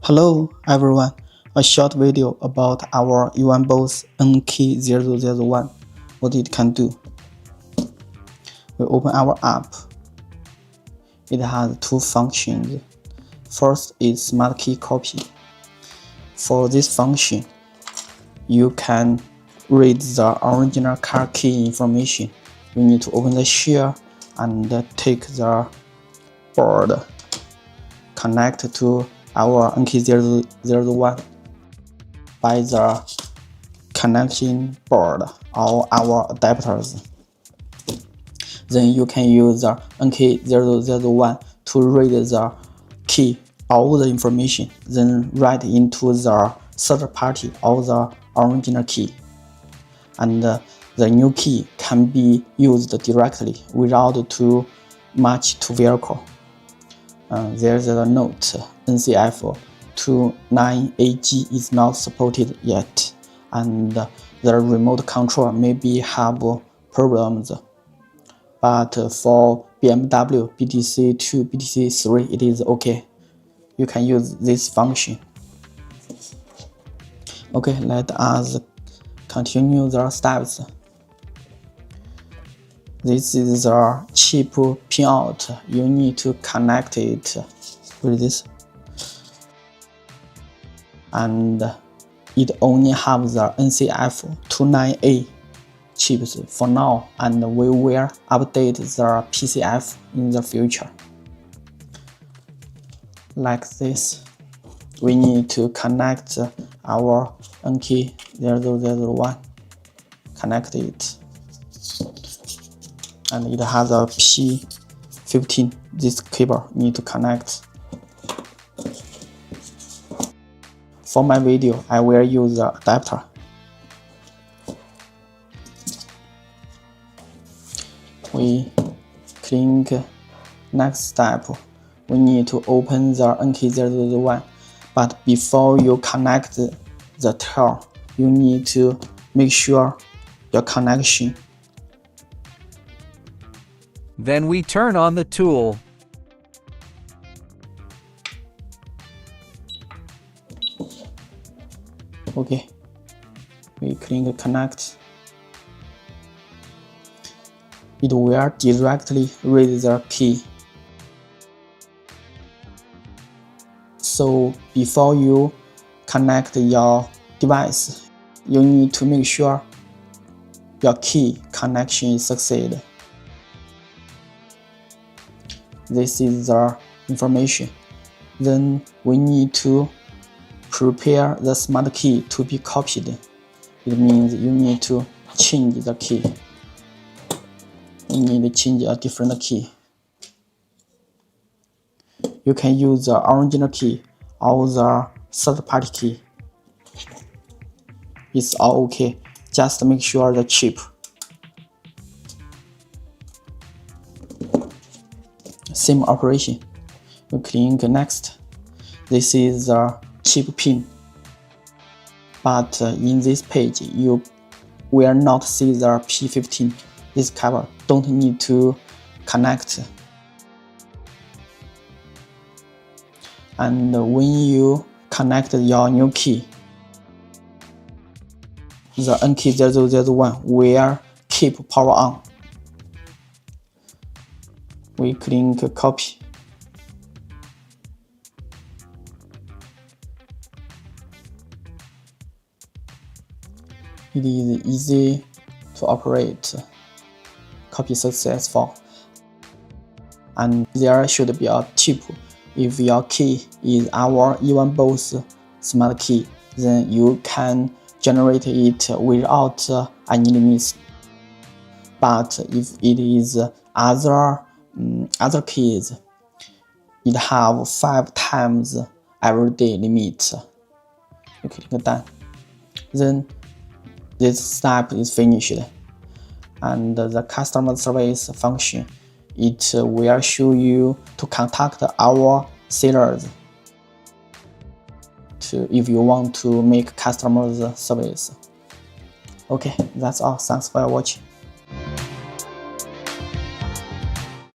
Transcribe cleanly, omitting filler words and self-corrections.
Hello everyone, a short video about our Eoneboss NK001, what it can do. We open our app. It has two functions. First is Smart Key Copy. For this function, you can read the original car key information. You need to open the shell and take the board, connect to our NK001 by the connection board or our adapters. Then you can use the NK001 to read the key, all the information, then write into the third party or the original key. And the new key can be used directly without too much to vehicle. There's a note, NCF29AG is not supported yet, and the remote control maybe have problems. But for BMW BTC2, BTC3, it is okay. You can use this function. Okay, let us continue the steps. This is the chip pinout. You need to connect it with this. And it only has the NCF29A chips for now, and we will update the PCF in the future. Like this, we need to connect our NK001. Connect it. And it has a P15. This cable need to connect. For my video, I will use the adapter. We click next step. We need to open the NK001, but before you connect the tail, you need to make sure your connection. Then we turn on the tool. Okay, we click connect. It will directly read the key. So before you connect your device, you need to make sure your key connection succeeds. This is the information. Then we need to prepare the smart key to be copied. It means you need to change the key. You need to change a different key. You can use the original key or the third party key. It's all okay. Just make sure the chip. Same operation. We click next. This is the chip pin. But in this page, you will not see the P15. This cover don't need to connect. And when you connect your new key, the NK001 will keep power on. We click copy. It is easy to operate. Copy successful. And there should be a tip. If your key is our Eoneboss smart key, then you can generate it without any limits. But if it is other keys, it have 5 times everyday limit. You click done. Then this step is finished, and the customer service function, it will show you to contact our sellers if you want to make customer service. Okay, that's all. Thanks for watching.